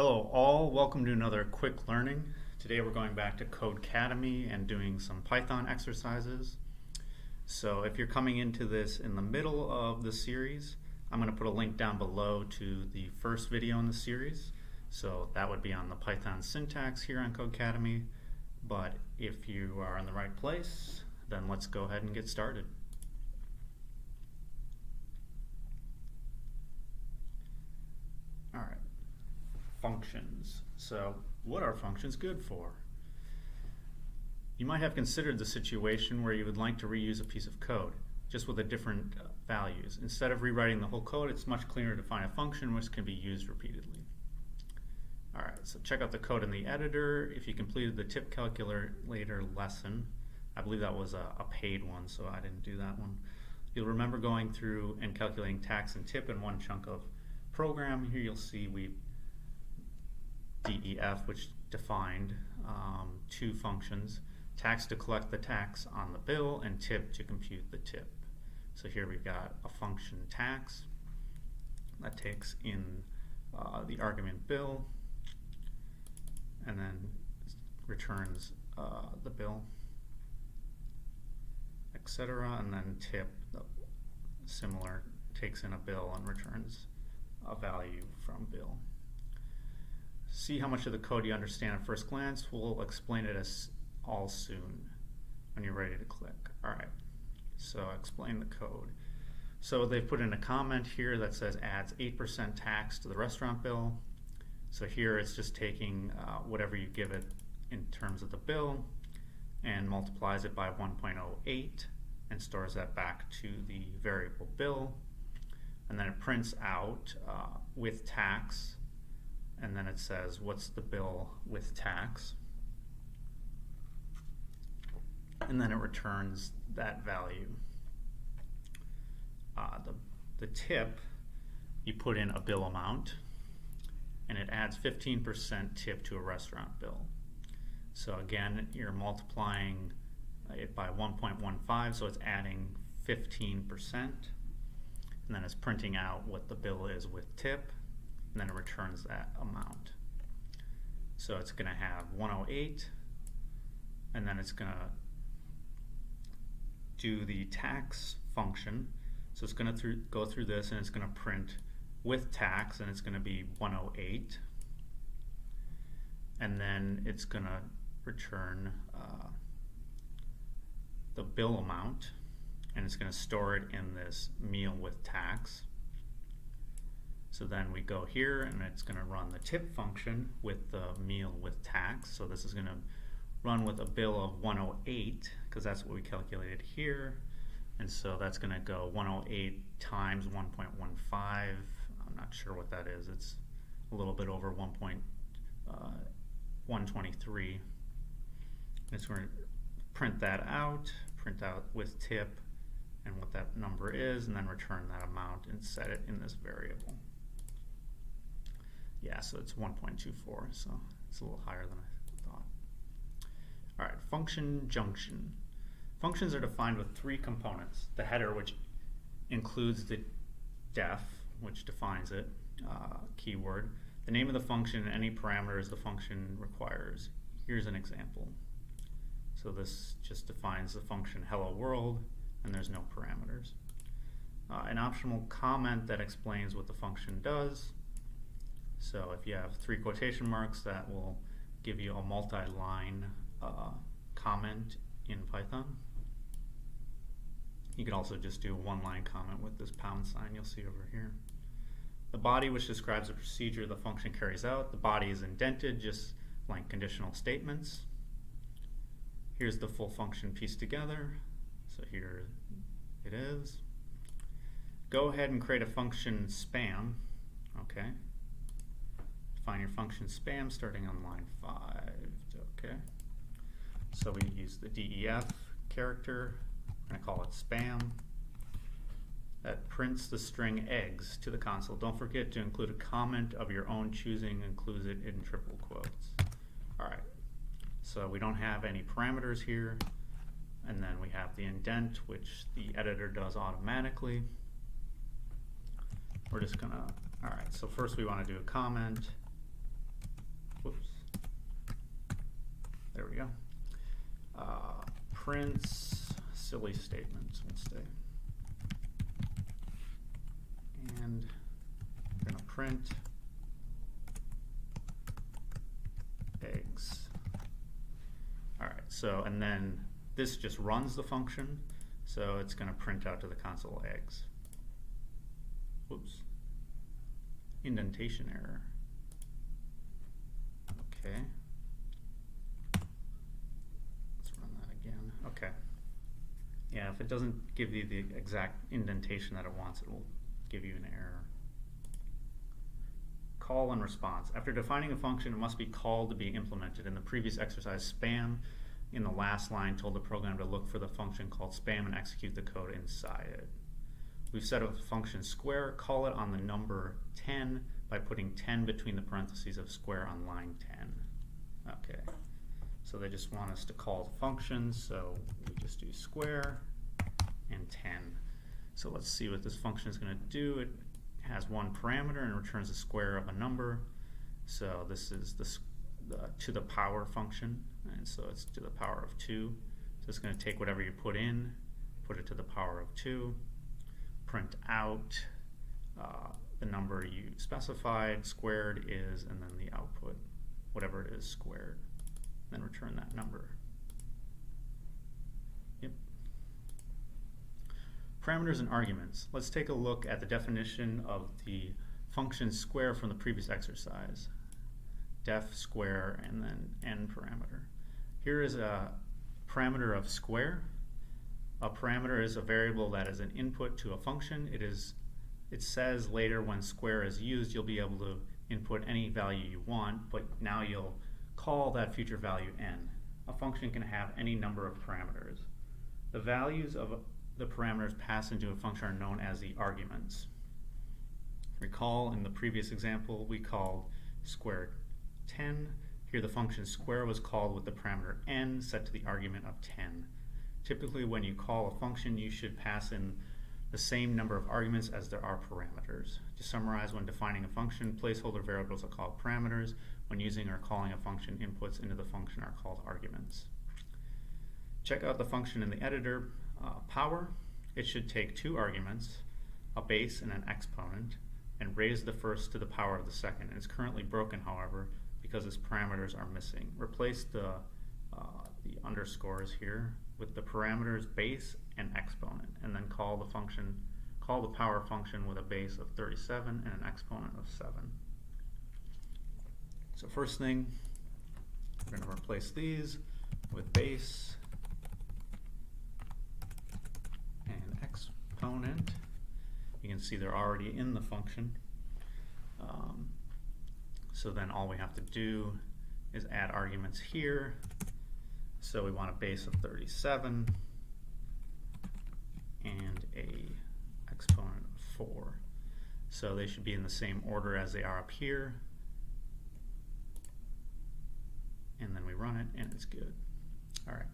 Hello all, welcome to another quick learning. Today we're going back to Codecademy and doing some Python exercises. So if you're coming into this in the middle of the series, I'm going to put a link down below to the first video in the series. So that would be on the Python syntax here on Codecademy. But if you are in the right place, then let's go ahead and get started. All right. Functions. So what are functions good for? You might have considered the situation where you would like to reuse a piece of code, just with a different values. Instead of rewriting the whole code, it's much cleaner to find a function which can be used repeatedly. Alright, so check out the code in the editor. If you completed the tip calculator lesson, I believe that was a paid one, so I didn't do that one. You'll remember going through and calculating tax and tip in one chunk of program. Here you'll see we DEF, which defined two functions, tax to collect the tax on the bill and tip to compute the tip. So here we've got a function tax that takes in the argument bill and then returns the bill, etc. And then tip, similar, takes in a bill and returns a value from bill. See how much of the code you understand at first glance. We'll explain it as all soon when you're ready to click. Alright, so explain the code. So they've put in a comment here that says adds 8% tax to the restaurant bill. So here it's just taking whatever you give it in terms of the bill and multiplies it by 1.08 and stores that back to the variable bill. And then it prints out with tax, and then it says what's the bill with tax, and then it returns that value. The tip, you put in a bill amount and it adds 15% tip to a restaurant bill. So again, you're multiplying it by 1.15, so it's adding 15%, and then it's printing out what the bill is with tip, and then it returns that amount. So it's going to have 108, and then it's going to do the tax function. So it's going to go through this, and it's going to print with tax, and it's going to be 108, and then it's going to return the bill amount, and it's going to store it in this meal with tax. So then we go here and it's going to run the tip function with the meal with tax. So this is going to run with a bill of 108 because that's what we calculated here. And so that's going to go 108 times 1.15. I'm not sure what that is. It's a little bit over 1.123. It's going to print that out, print out with tip and what that number is, and then return that amount and set it in this variable. Yeah, so it's 1.24, so it's a little higher than I thought. All right, function junction. Functions are defined with three components. The header, which includes the def, which defines it, keyword, the name of the function, and any parameters the function requires. Here's an example. So this just defines the function hello world, and there's no parameters. An optional comment that explains what the function does. So if you have three quotation marks, that will give you a multi-line comment in Python. You can also just do a one-line comment with this pound sign you'll see over here. The body, which describes the procedure the function carries out. The body is indented, just like conditional statements. Here's the full function pieced together. So here it is. Go ahead and create a function spam. Okay. Define your function spam starting on line 5. Okay. So we use the DEF character. I'm going to call it spam. That prints the string eggs to the console. Don't forget to include a comment of your own choosing, includes it in triple quotes. Alright. So we don't have any parameters here. And then we have the indent, which the editor does automatically. We're just gonna, all right, so first we want to do a comment. there we go. Prints silly statements will stay. And we're going to print eggs. All right, so, and then this just runs the function, so it's going to print out to the console eggs. Whoops. Indentation error. Okay. Let's run that again. Okay. Yeah, if it doesn't give you the exact indentation that it wants, it will give you an error. Call and response. After defining a function, it must be called to be implemented. In the previous exercise, spam in the last line told the program to look for the function called spam and execute the code inside it. We've set up the function square, call it on the number 10 by putting 10 between the parentheses of square on line 10. Okay, so they just want us to call the function, so we just do square and 10. So let's see what this function is going to do. It has one parameter and returns the square of a number. So this is the to the power function, and so it's to the power of 2. So it's going to take whatever you put in, put it to the power of 2, print out the number you specified, squared is, and then the output, whatever it is squared, then return that number. Yep. Parameters and arguments. Let's take a look at the definition of the function square from the previous exercise. Def square and then n parameter. Here is a parameter of square. A parameter is a variable that is an input to a function. It says later when square is used, you'll be able to input any value you want, but now you'll call that future value n. A function can have any number of parameters. The values of the parameters passed into a function are known as the arguments. Recall in the previous example, we called square 10. Here the function square was called with the parameter n set to the argument of 10. Typically when you call a function, you should pass in the same number of arguments as there are parameters. To summarize, when defining a function, placeholder variables are called parameters. When using or calling a function, inputs into the function are called arguments. Check out the function in the editor, power. It should take 2 arguments, a base and an exponent, and raise the first to the power of the second. It's currently broken, however, because its parameters are missing. Replace the underscores here with the parameters base and exponent, and then call the power function with a base of 37 and an exponent of 7. So first thing, we're going to replace these with base and exponent. You can see they're already in the function. So then all we have to do is add arguments here. So we want a base of 37 and a exponent of 4. So they should be in the same order as they are up here. And then we run it and it's good. All right.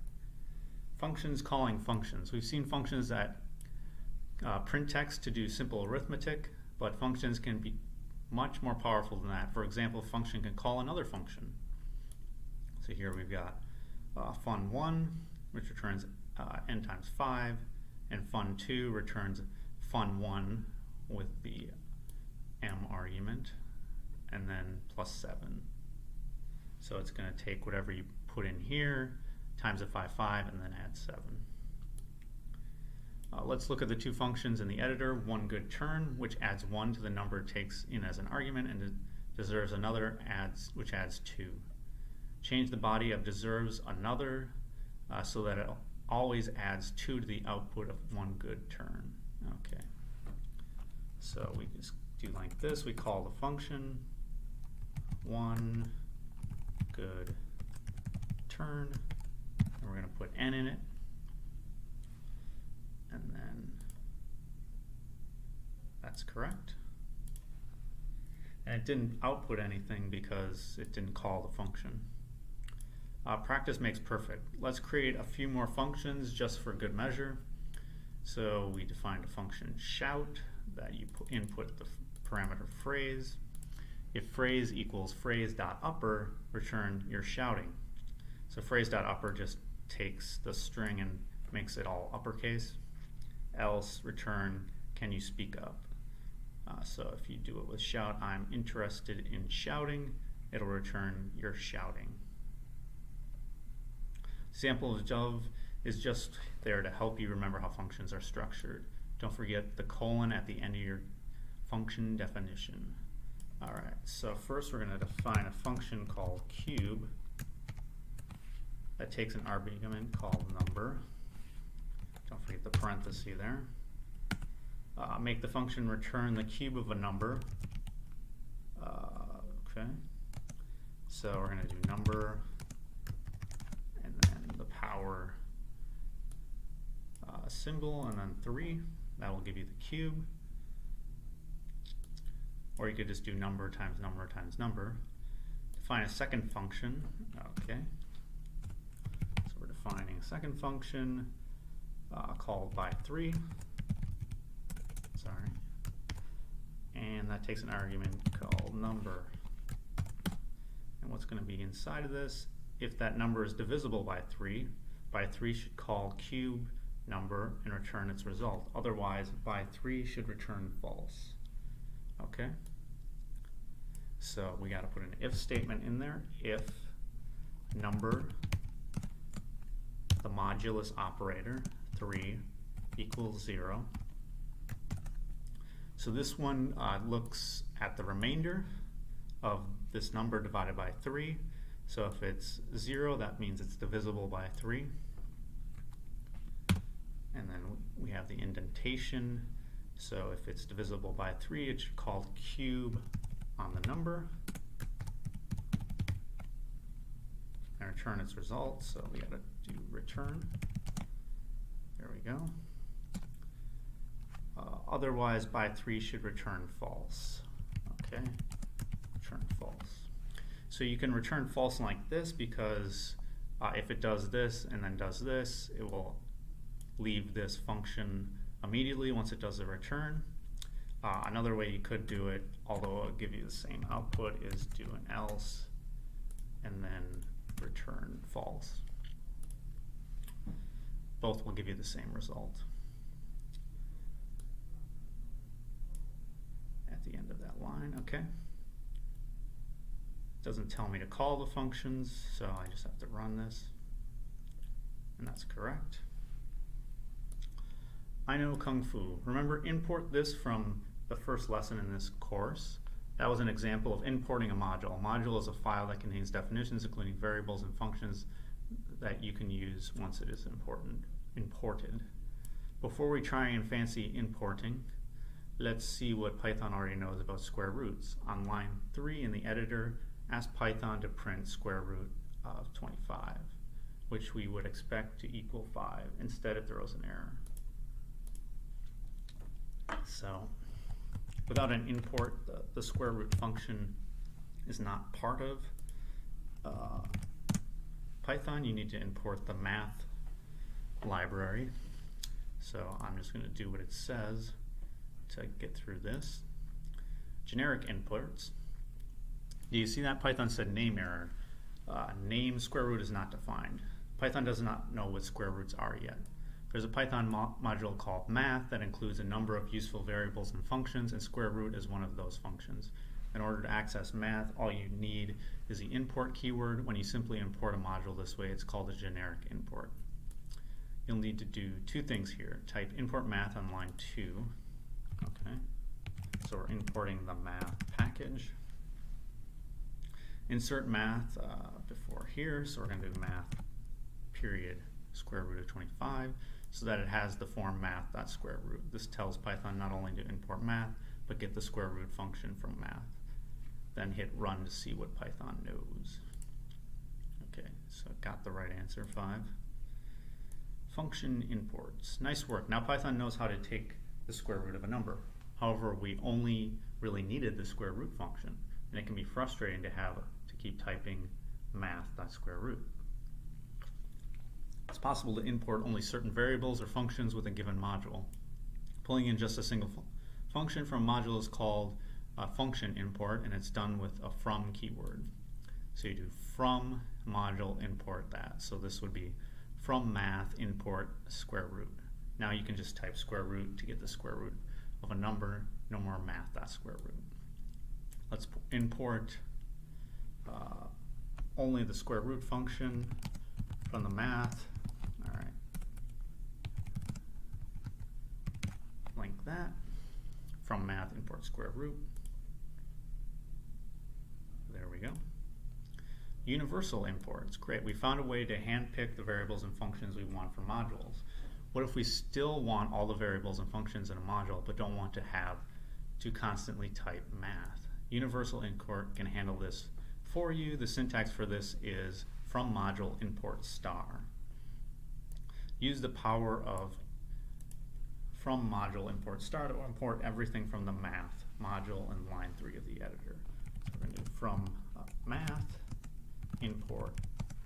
Functions calling functions. We've seen functions that print text to do simple arithmetic, but functions can be much more powerful than that. For example, a function can call another function. So here we've got fun1, which returns n times 5, and fun2 returns fun1 with the m argument, and then plus 7. So it's going to take whatever you put in here, times it by 5, and then add 7. Let's look at the 2 functions in the editor. One good turn, which adds 1 to the number it takes in as an argument, and deserves another, which adds 2. Change the body of deserves another so that it always adds 2 to the output of one good turn. Okay. So we just do like this. We call the function one good turn, and we're going to put n in it. And then that's correct. And it didn't output anything because it didn't call the function. Practice makes perfect. Let's create a few more functions just for good measure. So we defined a function shout that you input the parameter phrase. If phrase equals phrase.upper, return you're shouting. So phrase.upper just takes the string and makes it all uppercase. Else return, can you speak up? So if you do it with shout, I'm interested in shouting, it'll return you're shouting. Example of is just there to help you remember how functions are structured. Don't forget the colon at the end of your function definition. Alright, so first we're going to define a function called cube that takes an argument called number. Don't forget the parenthesis there. Make the function return the cube of a number. Okay, so we're going to do number and then the power symbol and then 3. That will give you the cube. Or you could just do number times number times number. Define a second function. Okay. So we're defining a second function called by 3. Sorry. And that takes an argument called number. And what's going to be inside of this, if that number is divisible by 3 should call cube number and return its result. Otherwise, by 3 should return false. Okay? So we got to put an if statement in there. If number, the modulus operator, 3 equals 0. So this one looks at the remainder of this number divided by 3. So if it's 0, that means it's divisible by 3. And then we have the indentation. So if it's divisible by 3, it should call cube on the number and return its result. So we got to do return. There we go. Otherwise, by 3 should return false. Okay, return false. So you can return false like this because if it does this and then does this, it will leave this function immediately once it does the return. Another way you could do it, although it'll give you the same output, is do an else and then return false. Both will give you the same result at the end of that line. Okay. It doesn't tell me to call the functions, so I just have to run this, and that's correct. I know Kung Fu. Remember, import this from the first lesson in this course. That was an example of importing a module. A module is a file that contains definitions, including variables and functions that you can use once it is imported. Before we try and fancy importing, let's see what Python already knows about square roots. On line 3 in the editor, ask Python to print square root of 25, which we would expect to equal 5. Instead, it throws an error. So without an import, the square root function is not part of Python. You need to import the math library. So I'm just going to do what it says to get through this. Generic inputs. Do you see that? Python said name error. Name square root is not defined. Python does not know what square roots are yet. There's a Python module called math that includes a number of useful variables and functions, and square root is one of those functions. In order to access math, all you need is the import keyword. When you simply import a module this way, it's called a generic import. You'll need to do 2 things here. Type import math on line 2. Okay, so we're importing the math package. Insert math before here, so we're going to do math period square root of 25, so that it has the form math.square root. This tells Python not only to import math, but get the square root function from math. Then hit run to see what Python knows. Okay, so it got the right answer, 5. Function imports. Nice work. Now Python knows how to take the square root of a number. However, we only really needed the square root function, and it can be frustrating to have to keep typing math.square root. It's possible to import only certain variables or functions with a given module. Pulling in just a single function from a module is called a function import, and it's done with a from keyword. So you do from module import that. So this would be from math import square root. Now you can just type square root to get the square root of a number, no more math.square root. Let's import only the square root function from the math. All right. Link that. From math import square root. There we go. Universal imports. Great. We found a way to handpick the variables and functions we want for modules. What if we still want all the variables and functions in a module but don't want to have to constantly type math? Universal import can handle this for you. The syntax for this is from module import star. Use the power of from module import star to import everything from the math module in line 3 of the editor. So we're going to do from math import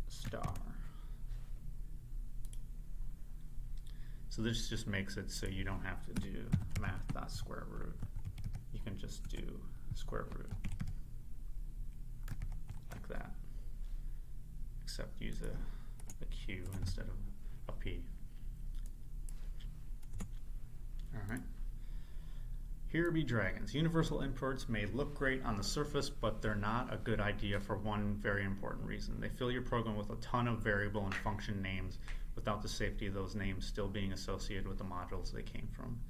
star. So this just makes it so you don't have to do math.square root. You can just do square root like that, except use a Q instead of a P. All right. Here be dragons. Universal imports may look great on the surface, but they're not a good idea for one very important reason. They fill your program with a ton of variable and function names without the safety of those names still being associated with the modules they came from.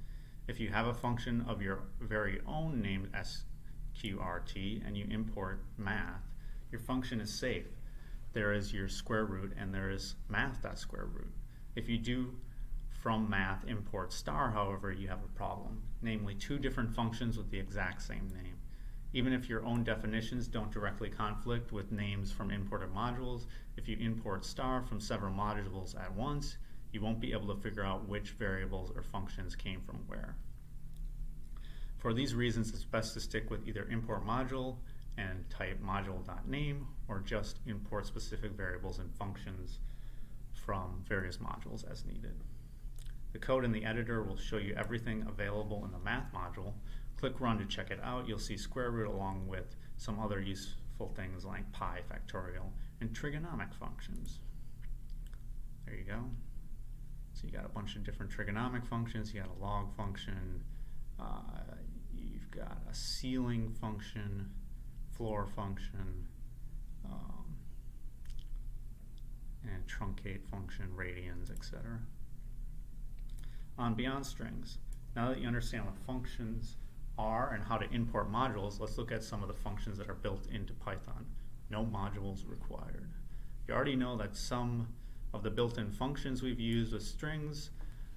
If you have a function of your very own named sqrt and you import math, your function is safe. There is your square root and there is math.square root. If you do from math import star, however, you have a problem, namely two different functions with the exact same name. Even if your own definitions don't directly conflict with names from imported modules, if you import star from several modules at once, you won't be able to figure out which variables or functions came from where. For these reasons, it's best to stick with either import module and type module.name, or just import specific variables and functions from various modules as needed. The code in the editor will show you everything available in the math module. Click run to check it out. You'll see square root along with some other useful things like pi factorial and trigonomic functions. There you go. So you got a bunch of different trigonomic functions. You got a log function. You've got a ceiling function, floor function, and truncate function, radians, etc. On beyond strings, now that you understand what functions are and how to import modules, let's look at some of the functions that are built into Python. No modules required. You already know that some of the built-in functions we've used with strings,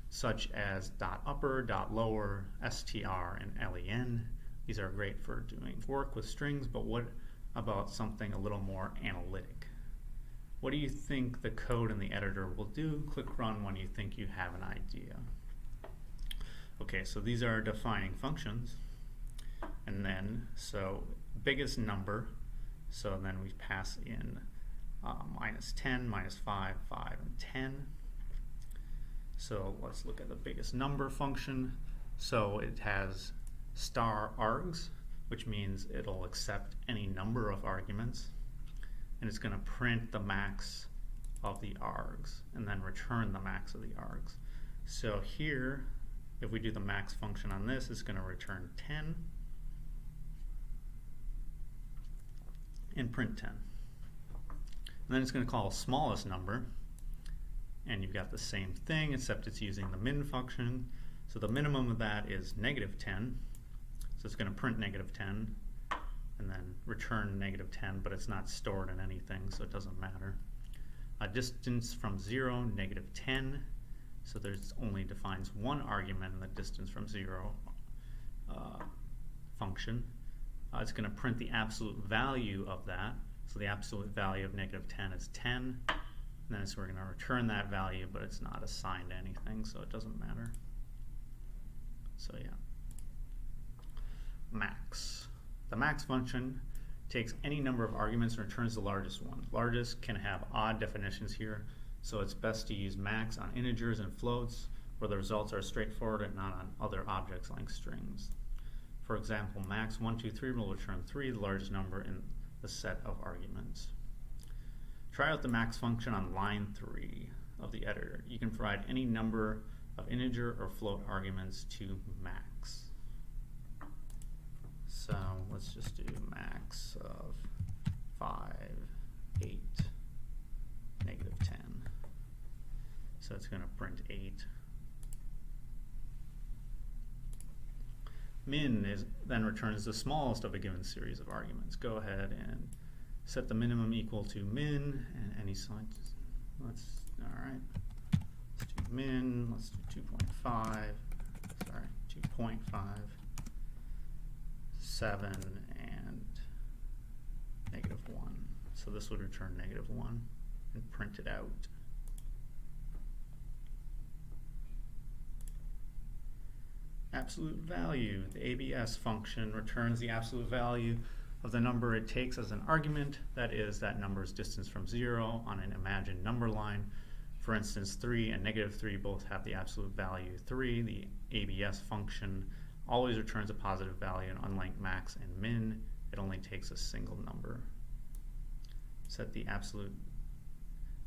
such as .upper, .lower, str, and len. These are great for doing work with strings, but what about something a little more analytic? What do you think the code in the editor will do? Click run when you think you have an idea. Okay, so these are defining functions. And then, so biggest number, so then we pass in -10, -5, 5, and 10. So let's look at the biggest number function. So it has star args, which means it'll accept any number of arguments. And it's going to print the max of the args and then return the max of the args. So here, if we do the max function on this, it's going to return 10 and print 10. And then it's going to call smallest number, and you've got the same thing except it's using the min function. So the minimum of that is -10. So it's going to print -10 and then return -10, but it's not stored in anything, so it doesn't matter. A distance from 0, -10. So there's only defines one argument in the distance from 0 function. It's going to print the absolute value of that. So the absolute value of -10 is 10. And then so we're going to return that value, but it's not assigned to anything, so it doesn't matter. So yeah. Max. The max function takes any number of arguments and returns the largest one. Largest can have odd definitions here, so it's best to use max on integers and floats where the results are straightforward and not on other objects like strings. For example, max 1, 2, 3 will return 3, the largest number in the set of arguments. Try out the max function on line 3 of the editor. You can provide any number of integer or float arguments to max. So let's just do max of 5, 8, negative 10. So it's going to print 8. Min then returns the smallest of a given series of arguments. Go ahead and set the minimum equal to min and any sign. Alright. Let's do min, let's do 2.5, sorry, 2.5, 7, and negative 1. So this would return negative 1 and print it out. Absolute value. The ABS function returns the absolute value of the number it takes as an argument, that is, that number's distance from 0 on an imagined number line. For instance, 3 and negative 3 both have the absolute value 3. The ABS function always returns a positive value, and unlike max and min, it only takes a single number. Set the absolute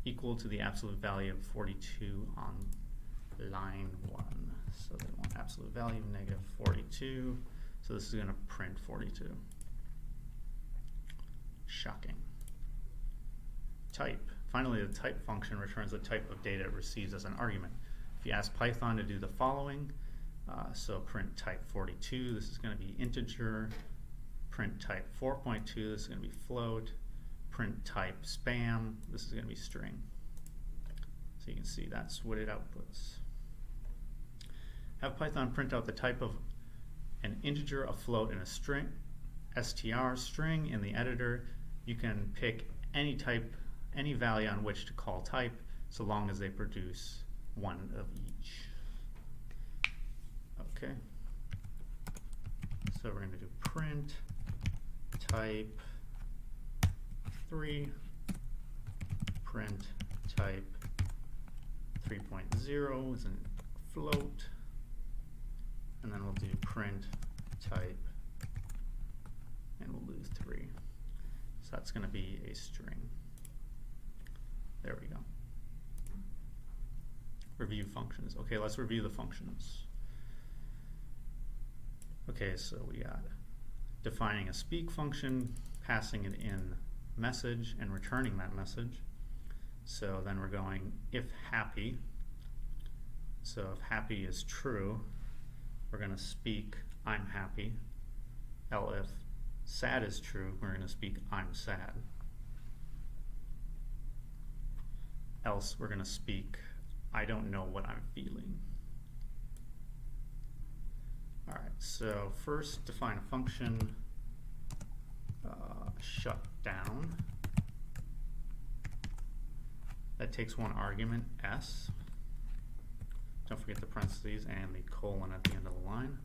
equal to the absolute value of 42 on line 1. So they want absolute value of negative 42. So this is going to print 42. Shocking. Type. Finally, the type function returns the type of data it receives as an argument. If you ask Python to do the following, so print type 42, this is going to be integer. Print type 4.2, this is going to be float. Print type spam, this is going to be string. So you can see that's what it outputs. Have Python print out the type of an integer, a float, and a string, str string in the editor. You can pick any type, any value on which to call type, so long as they produce one of each. Okay. So we're going to do print type 3, print type 3.0 is a float, and then we'll do print type, and we'll do 3. So that's going to be a string. There we go. Review functions. Okay, let's review the functions. Okay, so we got defining a speak function, passing it in message, and returning that message. So then we're going if happy. So if happy is true, we're going to speak I'm happy. If sad is true, we're going to speak I'm sad. Else we're going to speak I don't know what I'm feeling. Alright, so first define a function, shut down. That takes one argument, s. Don't forget the parentheses and the colon at the end of the line.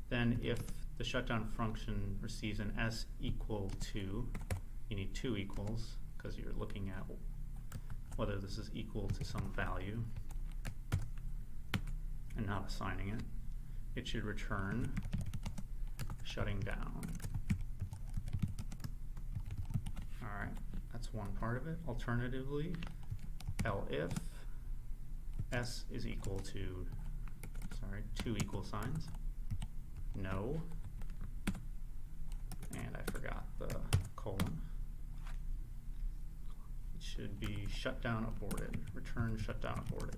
Then if the shutdown function receives an s equal to, you need two equals because you're looking at whether this is equal to some value and not assigning it. It should return shutting down. Alright, that's one part of it. Alternatively, if s is equal to, two equal signs, no, and I forgot the colon. It should be shutdown aborted, return shutdown aborted.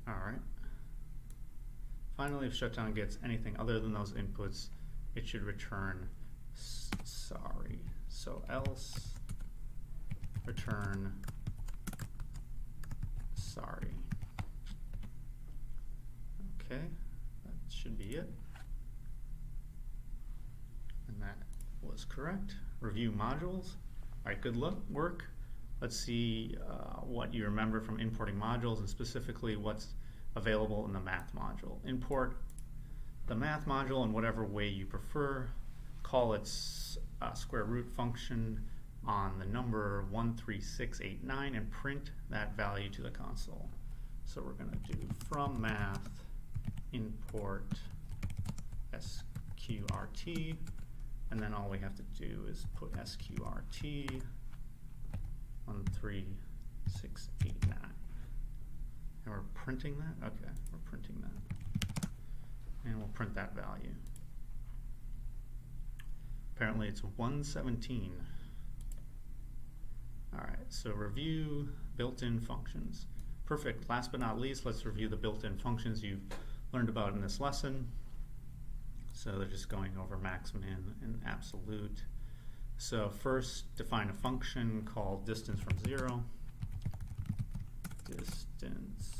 Alright. Finally, if shutdown gets anything other than those inputs, it should return sorry. So else return sorry. Okay, that should be it. And that was correct. Review modules. All right, good work. Let's see what you remember from importing modules and specifically what's available in the math module. Import the math module in whatever way you prefer. Call its square root function on the number 13689 and print that value to the console. So we're going to do from math import sqrt, and then all we have to do is put sqrt 13689. And we're printing that? Okay, we're printing that. And we'll print that value. Apparently it's 117. Alright, so review built-in functions. Perfect. Last but not least, let's review the built-in functions you've learned about in this lesson. So they're just going over max, min, and absolute. So first, define a function called distance from 0. Distance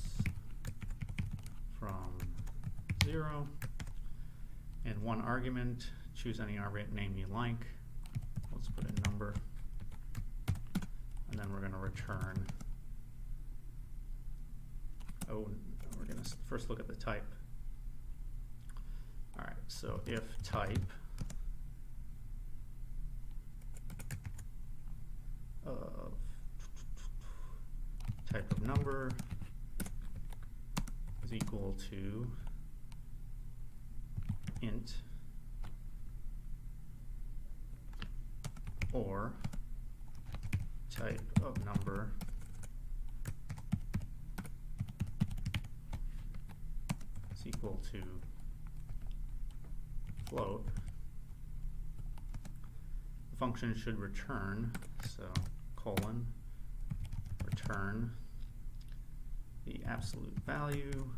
from 0. And one argument, choose any arbitrary name you like. Let's put a number. And then we're going to return. Oh, we're going to first look at the type. All right, so if type of type of number is equal to int or type of number is equal to float, the function should return, so colon, return the absolute value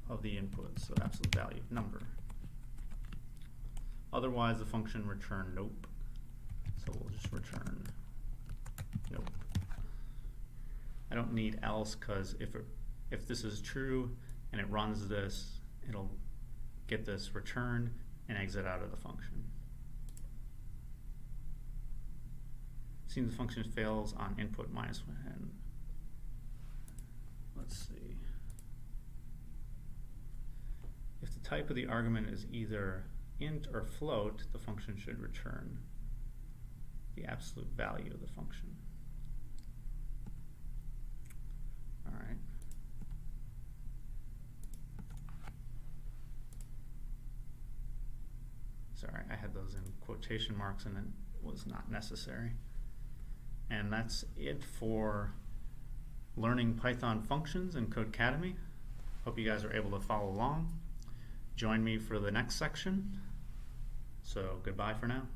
of the input, so absolute value of number. Otherwise, the function return nope, so we'll just return nope. I don't need else, because if this is true and it runs this, it'll get this return and exit out of the function. Seems the function fails on input minus 1. Let's see. If the type of the argument is either int or float, the function should return the absolute value of the function. All right. Sorry, I had those in quotation marks and it was not necessary. And that's it for learning Python functions in Codecademy. Hope you guys are able to follow along. Join me for the next section. So goodbye for now.